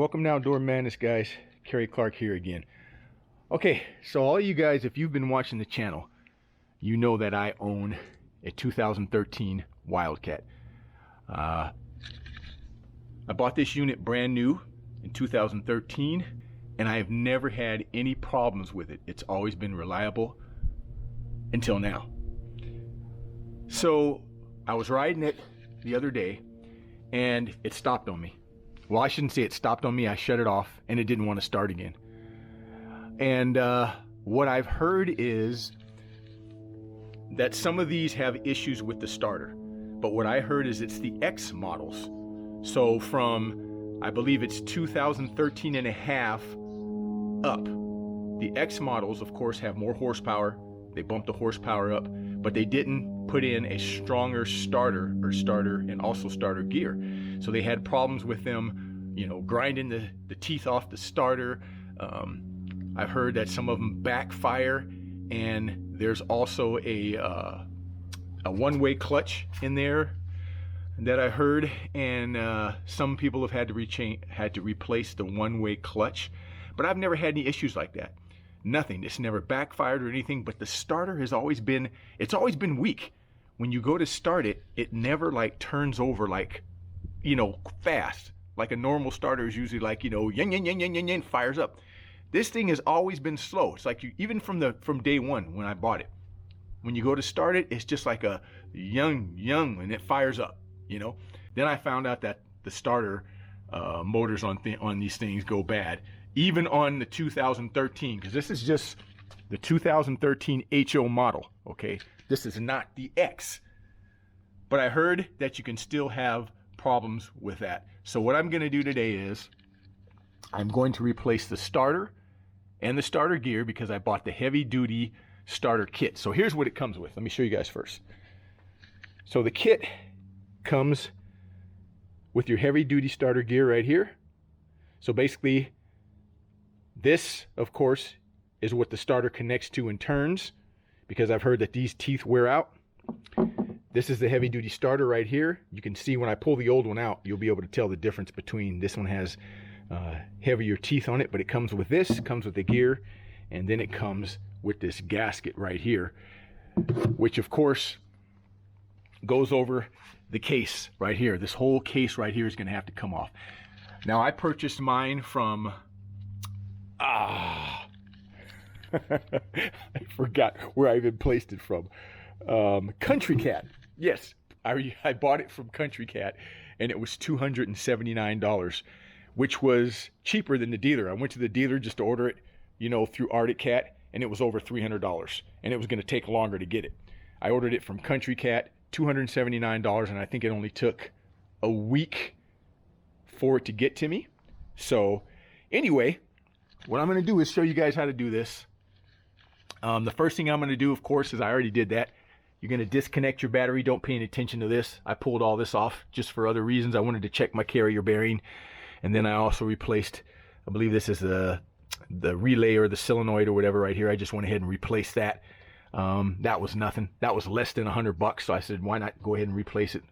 Welcome to Outdoor Madness, guys. Kerry Clark here again. Okay, so all you guys, if you've been watching the channel, you know that I own a 2013 Wildcat. I bought this unit brand new in 2013, and I have never had any problems with it. It's always been reliable until now. So I was riding it the other day, and it stopped on me. Well, I shouldn't say it stopped on me. I shut it off, and it didn't want to start again. And what I've heard is that some of these have issues with the starter. But what I heard is it's the X models. So from, I believe it's 2013 and a half up. The X models, of course, have more horsepower. They bumped the horsepower up, but they didn't put in a stronger starter and also starter gear. So they had problems with them, you know, grinding the teeth off the starter. I've heard that some of them backfire, and there's also a one-way clutch in there that I heard, and some people have had to replace the one-way clutch, but I've never had any issues like that. Nothing. It's never backfired or anything, but the starter has always been, it's always been weak. When you go to start it, it never like turns over like, you know, fast. Like a normal starter is usually like, you know, yin, yin, yin, yin, yin, yin, fires up. This thing has always been slow. It's like you, even from day one when I bought it, when you go to start it, it's just like a young, and it fires up, you know. Then I found out that the starter motors on these things go bad, even on the 2013, because this is just the 2013 HO model, okay? This is not the X. But I heard that you can still have problems with that. So what I'm gonna do today is I'm going to replace the starter and the starter gear because I bought the heavy duty starter kit. So here's what it comes with. Let me show you guys first. So the kit comes with your heavy duty starter gear right here. So basically this, of course, is what the starter connects to and turns, because I've heard that these teeth wear out. This is the heavy duty starter right here. You can see when I pull the old one out, you'll be able to tell the difference between this one has heavier teeth on it, but it comes with this, comes with the gear, and then it comes with this gasket right here, which of course goes over the case right here. This whole case right here is gonna have to come off. Now I purchased mine from, I forgot where I even placed it from. Country Cat. Yes, I bought it from Country Cat, and it was $279, which was cheaper than the dealer. I went to the dealer just to order it, you know, through Arctic Cat, and it was over $300, and it was going to take longer to get it. I ordered it from Country Cat, $279, and I think it only took a week for it to get to me. So anyway, what I'm going to do is show you guys how to do this. The first thing I'm going to do, of course, is I already did that. You're going to disconnect your battery. Don't pay any attention to this. I pulled all this off just for other reasons. I wanted to check my carrier bearing. And then I also replaced, I believe this is the relay or the solenoid or whatever right here. I just went ahead and replaced that. That was nothing. That was less than $100. So I said, why not go ahead and replace it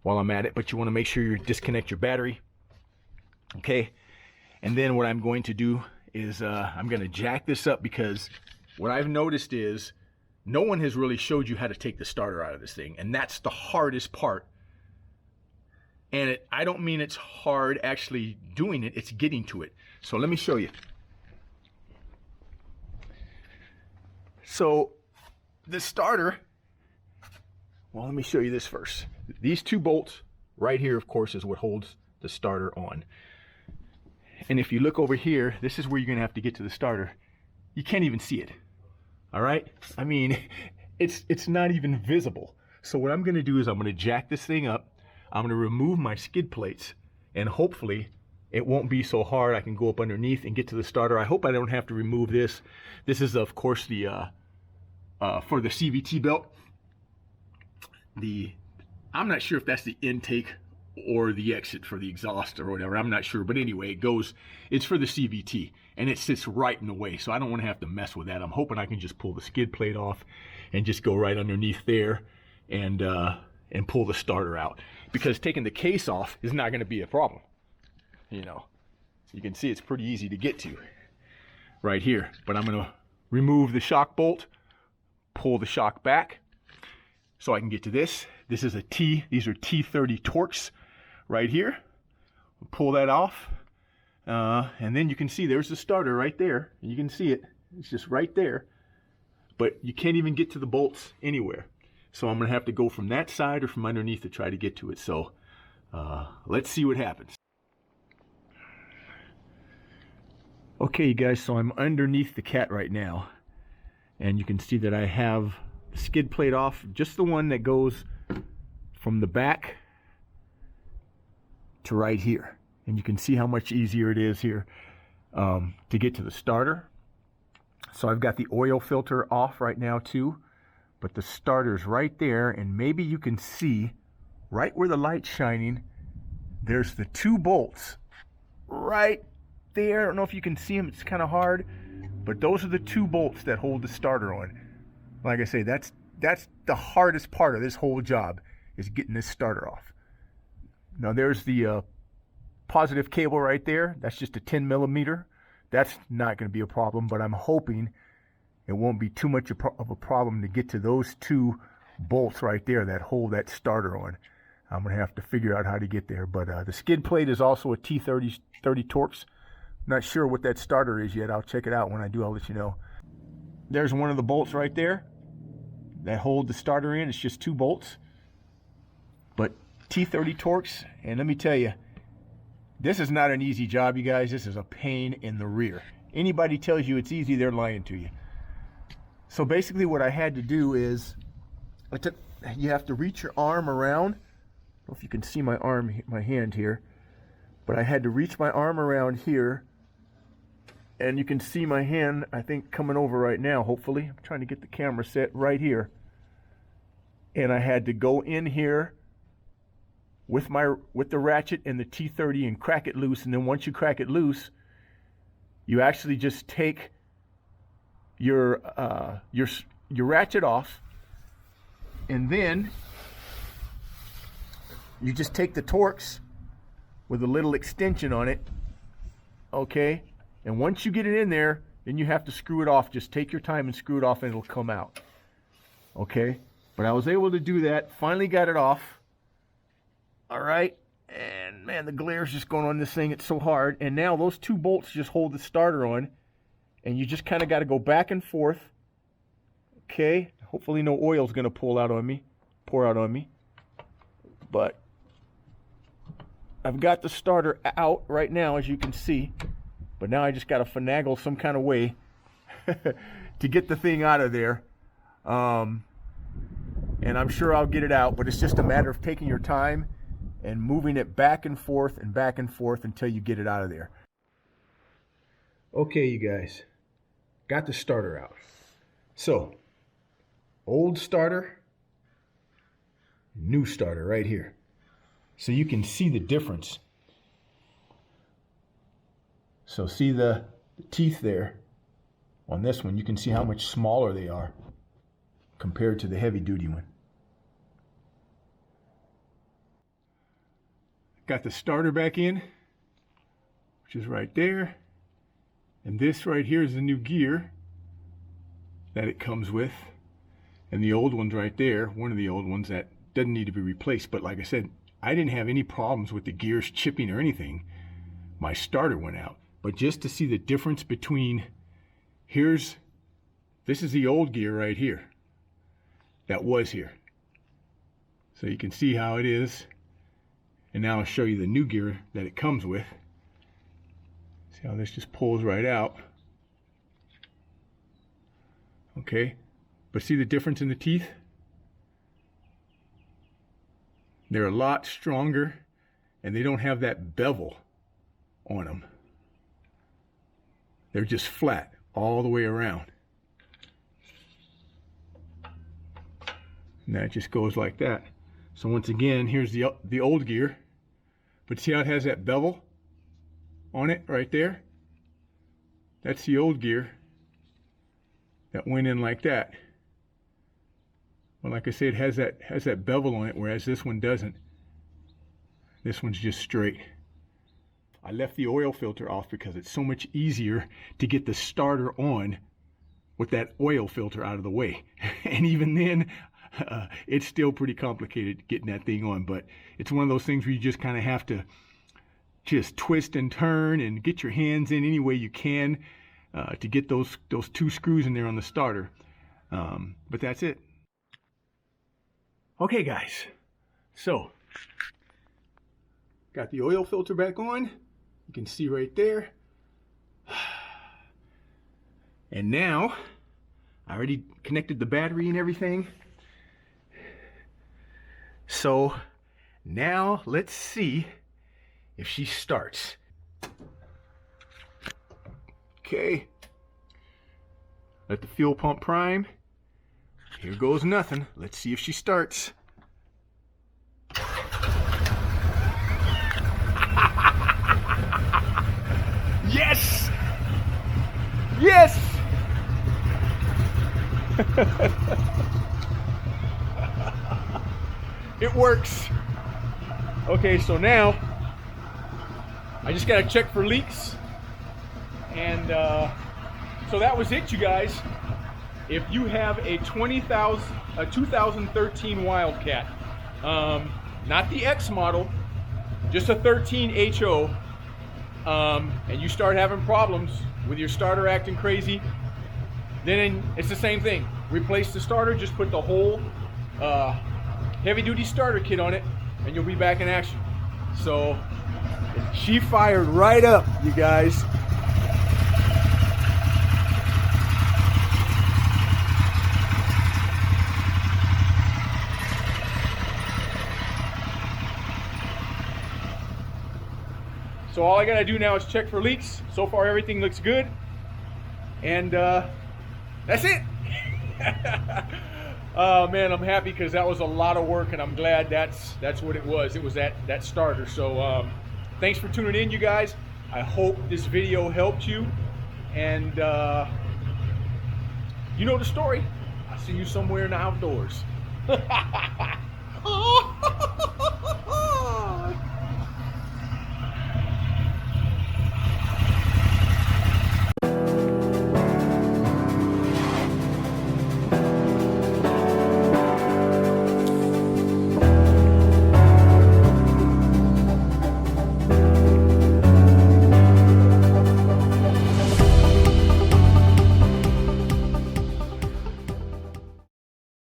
while I'm at it? But you want to make sure you disconnect your battery. Okay. And then what I'm going to do is I'm going to jack this up, because what I've noticed is no one has really showed you how to take the starter out of this thing, and that's the hardest part. And I don't mean it's hard actually doing it, it's getting to it. So let me show you. So the starter, well, let me show you this first. These two bolts right here, of course, is what holds the starter on. And if you look over here, this is where you're gonna have to get to the starter. You can't even see it. All right, I mean, it's not even visible. So what I'm gonna do is I'm gonna jack this thing up. I'm gonna remove my skid plates, and hopefully it won't be so hard. I can go up underneath and get to the starter. I hope I don't have to remove this. This is, of course, the for the CVT belt. I'm not sure if that's the intake or the exit for the exhaust or whatever. I'm not sure, but anyway, it's for the CVT, and it sits right in the way, so I don't want to have to mess with that. I'm hoping I can just pull the skid plate off and just go right underneath there and pull the starter out, because taking the case off is not going to be a problem, you know. You can see it's pretty easy to get to right here. But I'm going to remove the shock bolt, pull the shock back so I can get to this. This is a these are T30 Torx right here. Pull that off. And then you can see there's the starter right there. You can see it. It's just right there. But you can't even get to the bolts anywhere. So I'm going to have to go from that side or from underneath to try to get to it. So let's see what happens. Okay, you guys, so I'm underneath the Cat right now. And you can see that I have the skid plate off, just the one that goes from the back to right here. And you can see how much easier it is here to get to the starter. So I've got the oil filter off right now too, but the starter's right there, and maybe you can see right where the light's shining, there's the 2 bolts right there. I don't know if you can see them, it's kind of hard, but those are the 2 bolts that hold the starter on. Like I say, that's the hardest part of this whole job, is getting this starter off. Now there's the positive cable right there. That's just a 10 millimeter. That's not going to be a problem, but I'm hoping it won't be too much of a problem to get to those 2 bolts right there that hold that starter on. I'm going to have to figure out how to get there. But the skid plate is also a T30 Torx. Not sure what that starter is yet. I'll check it out. When I do, I'll let you know. There's one of the bolts right there that hold the starter in. It's just 2 bolts. But T30 Torx, and let me tell you, this is not an easy job, you guys. This is a pain in the rear. Anybody tells you it's easy, they're lying to you. So basically what I had to do is, you have to reach your arm around. I don't know if you can see my hand here, but I had to reach my arm around here, and you can see my hand, I think, coming over right now, hopefully. I'm trying to get the camera set right here. And I had to go in here with the ratchet and the T30 and crack it loose. And then once you crack it loose, you actually just take your ratchet off, and then you just take the Torx with a little extension on it, okay? And once you get it in there, then you have to screw it off. Just take your time and screw it off, and it'll come out, okay? But I was able to do that, finally got it off. All right, and man, the glare's just going on this thing. It's so hard. And now those 2 bolts just hold the starter on, and you just kind of got to go back and forth. Okay, hopefully no oil's going to pour out on me. But I've got the starter out right now, as you can see. But now I just got to finagle some kind of way to get the thing out of there. And I'm sure I'll get it out, but it's just a matter of taking your time and moving it back and forth until you get it out of there. Okay, you guys, got the starter out. So, old starter, new starter right here. So you can see the difference. So see the teeth there on this one. You can see how much smaller they are compared to the heavy duty one. Got the starter back in, which is right there. And this right here is the new gear that it comes with. And the old one's right there, one of the old ones that doesn't need to be replaced. But like I said, I didn't have any problems with the gears chipping or anything. My starter went out. But just to see the difference between, this is the old gear right here that was here. So you can see how it is. And now I'll show you the new gear that it comes with. See how this just pulls right out. Okay, but see the difference in the teeth? They're a lot stronger, and they don't have that bevel on them. They're just flat all the way around. And that just goes like that. So once again, here's the old gear. But see how it has that bevel on it right there? That's the old gear that went in like that. Well, like I said, it has that bevel on it, whereas this one doesn't. This one's just straight. I left the oil filter off because it's so much easier to get the starter on with that oil filter out of the way. And even then, it's still pretty complicated getting that thing on, but it's one of those things where you just kind of have to just twist and turn and get your hands in any way you can to get those 2 screws in there on the starter. But that's it. Okay guys, so got the oil filter back on. You can see right there. And now I already connected the battery and everything. So now let's see if she starts. Okay. Let the fuel pump prime. Here goes nothing. Let's see if she starts. Yes! Yes! It works. Okay, so now I just gotta check for leaks. And so that was it, you guys. If you have a 2013 Wildcat, not the X model, just a 13 HO, and you start having problems with your starter acting crazy, then it's the same thing. Replace the starter, just put the whole heavy-duty starter kit on it, and you'll be back in action. So she fired right up, you guys. So all I gotta do now is check for leaks. So far everything looks good. And that's it. Oh man, I'm happy because that was a lot of work, and I'm glad that's what it was. It was that starter. So thanks for tuning in, you guys. I hope this video helped you. And you know the story. I'll see you somewhere in the outdoors.